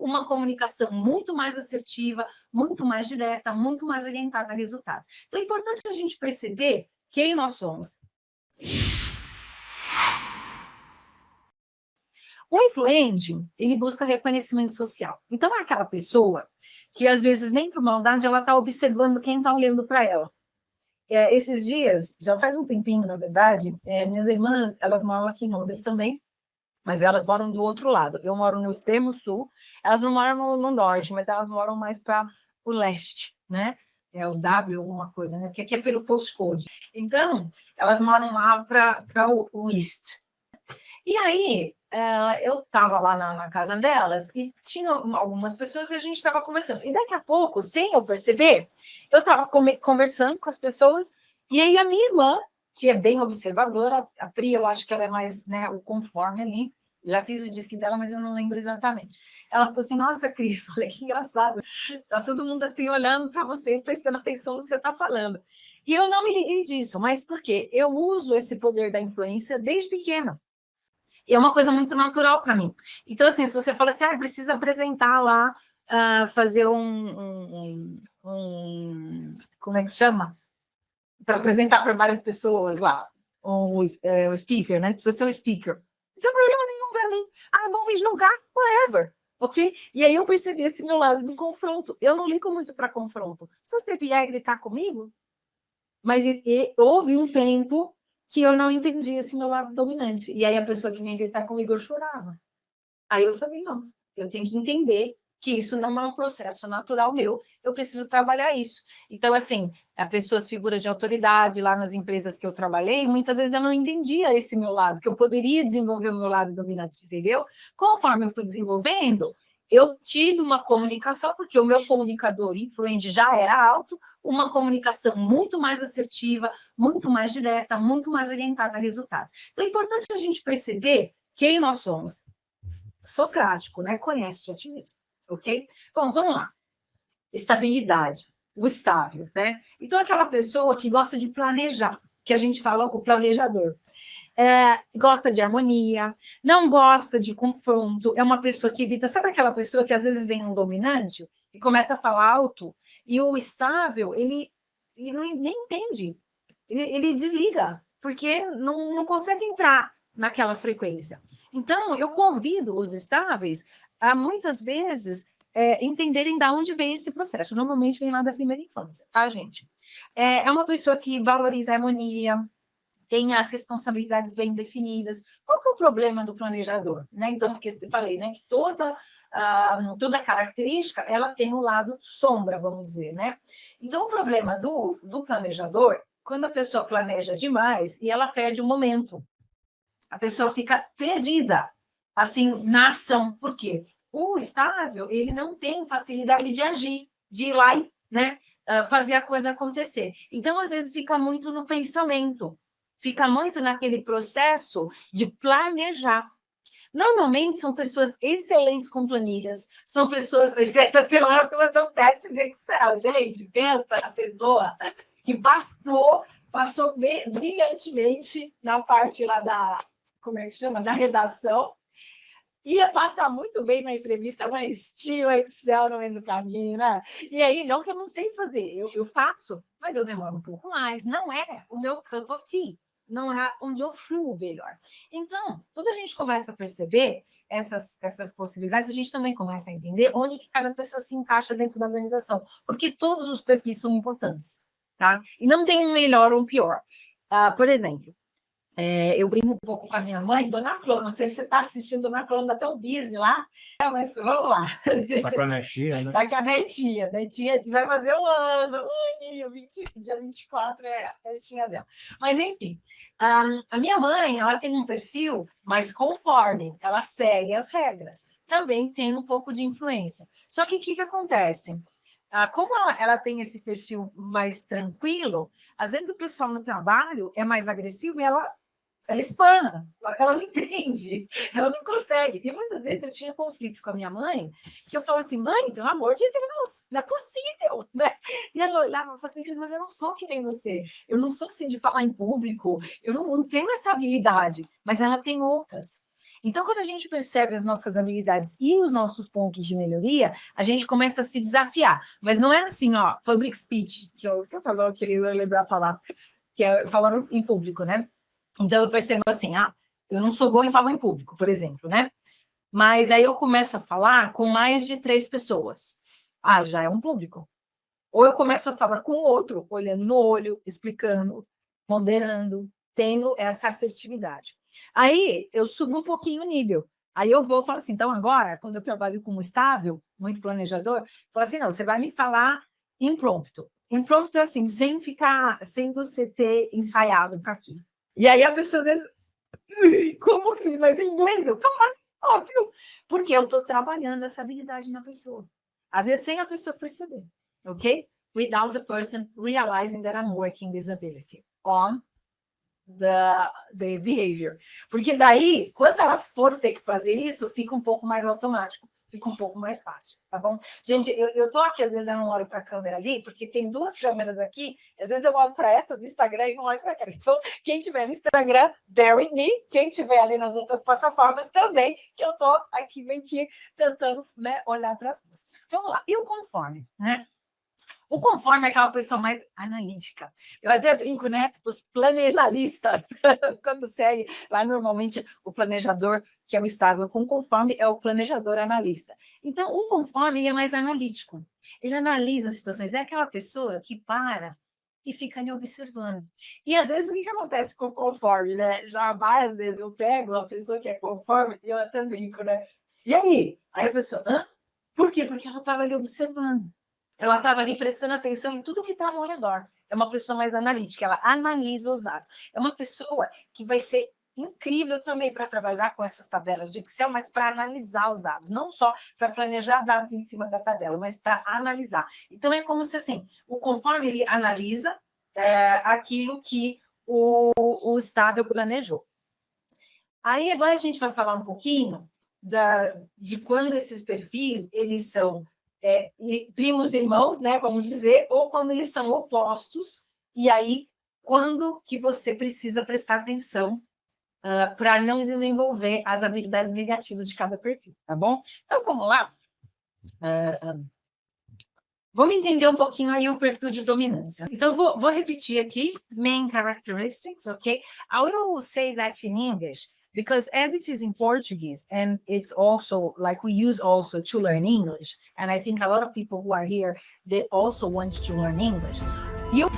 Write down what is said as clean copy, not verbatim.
uma comunicação muito mais assertiva, muito mais direta, muito mais orientada a resultados. Então, é importante a gente perceber quem nós somos. O influente, ele busca reconhecimento social. Então, é aquela pessoa que, às vezes, nem por maldade, ela está observando quem está olhando para ela. Esses dias, já faz um tempinho, na verdade, minhas irmãs, elas moram aqui em Londres também, mas elas moram do outro lado. Eu moro no extremo sul, elas não moram no norte, mas elas moram mais para o leste, né? É o W, alguma coisa, né? Que aqui é pelo postcode. Então, elas moram lá para o east. E aí, eu estava lá na casa delas e tinha algumas pessoas e a gente estava conversando. E daqui a pouco, sem eu perceber, eu estava conversando com as pessoas e aí a minha irmã, que é bem observadora, a Pri, eu acho que ela é mais, né, o conforme ali, já fiz o disque dela, mas eu não lembro exatamente. Ela falou assim, nossa, Cris, olha que engraçado, tá todo mundo assim olhando para você, prestando atenção no que você está falando. E eu não me liguei disso, mas por quê? Eu uso esse poder da influência desde pequena. E é uma coisa muito natural para mim. Então, assim, se você fala assim, precisa apresentar lá, fazer como é que chama? Para apresentar para várias pessoas lá, o speaker, né? Precisa ser um speaker. Não tem problema nenhum para mim. Bom, mas não dá, whatever. Ok? E aí eu percebi esse meu lado do confronto. Eu não ligo muito para confronto. Se você vier gritar comigo, mas houve um tempo que eu não entendi esse meu lado dominante. E aí a pessoa que vinha gritar comigo, eu chorava. Aí eu falei, não, eu tenho que entender que isso não é um processo natural meu, eu preciso trabalhar isso. Então, assim, a pessoas, figuras de autoridade lá nas empresas que eu trabalhei, muitas vezes eu não entendia esse meu lado, que eu poderia desenvolver o meu lado dominante, entendeu? Conforme eu fui desenvolvendo, eu tive uma comunicação, porque o meu comunicador influente já era alto, uma comunicação muito mais assertiva, muito mais direta, muito mais orientada a resultados. Então, é importante a gente perceber quem nós somos. Socrático, né? Conhece-te a ti mesmo, ok? Bom, vamos lá. Estabilidade, o estável, né? Então, aquela pessoa que gosta de planejar, que a gente fala com o planejador. Gosta de harmonia, não gosta de confronto, é uma pessoa que evita, sabe aquela pessoa que às vezes vem um dominante e começa a falar alto, e o estável, ele não, nem entende, ele desliga, porque não consegue entrar naquela frequência. Então, eu convido os estáveis a, muitas vezes, entenderem de onde vem esse processo. Normalmente vem lá da primeira infância, tá, gente? É uma pessoa que valoriza a harmonia, tem as responsabilidades bem definidas. Qual que é o problema do planejador? Né? Então, porque eu falei, né, que toda característica, ela tem um lado sombra, vamos dizer, né? Então, o problema do planejador, quando a pessoa planeja demais e ela perde o momento, a pessoa fica perdida, assim, na ação. Por quê? O estável, ele não tem facilidade de agir, de ir lá e, né, fazer a coisa acontecer. Então, às vezes, fica muito no pensamento, fica muito naquele processo de planejar. Normalmente são pessoas excelentes com planilhas, são pessoas espetaculares que dão teste de Excel. Gente, pensa a pessoa que passou brilhantemente na parte lá como é que chama? Da redação, ia passar muito bem na entrevista, mas tinha o Excel no meio do caminho, né? E aí, não que eu não sei fazer, eu faço, mas eu demoro um pouco mais. Não é o meu cup of tea, não é onde eu fluo melhor. Então, quando a gente começa a perceber essas possibilidades, a gente também começa a entender onde que cada pessoa se encaixa dentro da organização, porque todos os perfis são importantes, tá? E não tem um melhor ou um pior. Por exemplo, eu brinco um pouco com a minha mãe, Dona Flor, não sei se você está assistindo Dona Flor, ainda tem um business lá, mas vamos lá. Tá com a netinha, né? Tá com a netinha, netinha vai fazer um ano, dia 24 é a netinha dela. Mas, enfim, a minha mãe, ela tem um perfil mais conforme, ela segue as regras, também tem um pouco de influência. Só que o que acontece? Como ela tem esse perfil mais tranquilo, às vezes o pessoal no trabalho é mais agressivo e ela espana, ela não entende, ela não consegue. E muitas vezes eu tinha conflitos com a minha mãe, que eu falava assim, mãe, pelo amor de Deus, não é possível, né? E ela olhava e falava assim, mas eu não sou que nem você, eu não sou assim de falar em público, eu não tenho essa habilidade, mas ela tem outras. Então, quando a gente percebe as nossas habilidades e os nossos pontos de melhoria, a gente começa a se desafiar. Mas não é assim, ó, public speech, que eu queria lembrar a palavra, que é falando em público, né? Então, eu percebo assim, eu não sou boa em falar em público, por exemplo, né? Mas aí eu começo a falar com mais de 3 pessoas. Já é um público. Ou eu começo a falar com o outro, olhando no olho, explicando, moderando, tendo essa assertividade. Aí eu subo um pouquinho o nível. Aí eu vou falar assim, então agora, quando eu trabalho como estável, muito planejador, eu falo assim, não, você vai me falar impromptu. Impromptu é assim, sem você ter ensaiado para aquilo. E aí a pessoa diz, como que vai em inglês? Óbvio, porque eu estou trabalhando essa habilidade na pessoa. Às vezes sem a pessoa perceber, ok? Without the person realizing that I'm working this ability on the behavior. Porque daí, quando ela for ter que fazer isso, fica um pouco mais automático, fica um pouco mais fácil, tá bom? Gente, eu tô aqui, às vezes eu não olho para a câmera ali, porque tem 2 câmeras aqui, às vezes eu olho para essa do Instagram e não olho para aquela. Então, quem tiver no Instagram, bear with me, quem tiver ali nas outras plataformas também, que eu tô aqui meio que tentando, né, olhar para as coisas. Vamos lá, e o conforme, né? O conforme é aquela pessoa mais analítica. Eu até brinco, né? Os planejalistas, quando segue lá, normalmente o planejador, que é o estável com conforme, é o planejador analista. Então, o conforme é mais analítico. Ele analisa as situações. É aquela pessoa que para e fica ali observando. E às vezes o que acontece com o conforme, né? Já várias vezes eu pego uma pessoa que é conforme e eu até brinco, né? E aí? Aí a pessoa, por quê? Porque ela estava ali observando. Ela estava ali prestando atenção em tudo que está ao redor. É uma pessoa mais analítica, ela analisa os dados. É uma pessoa que vai ser incrível também para trabalhar com essas tabelas de Excel, mas para analisar os dados, não só para planejar dados em cima da tabela, mas para analisar. Então, é como se assim, o conforme ele analisa aquilo que o estável planejou. Aí, agora a gente vai falar um pouquinho de quando esses perfis eles são primos irmãos, né, vamos dizer, ou quando eles são opostos, e aí quando que você precisa prestar atenção para não desenvolver as habilidades negativas de cada perfil, tá bom? Então, vamos lá. Vamos entender um pouquinho aí o perfil de dominância. Então, vou repetir aqui, main characteristics, okay? I will say that in English, because as it is in Portuguese, and it's also, like we use also to learn English, and I think a lot of people who are here, they also want to learn English. You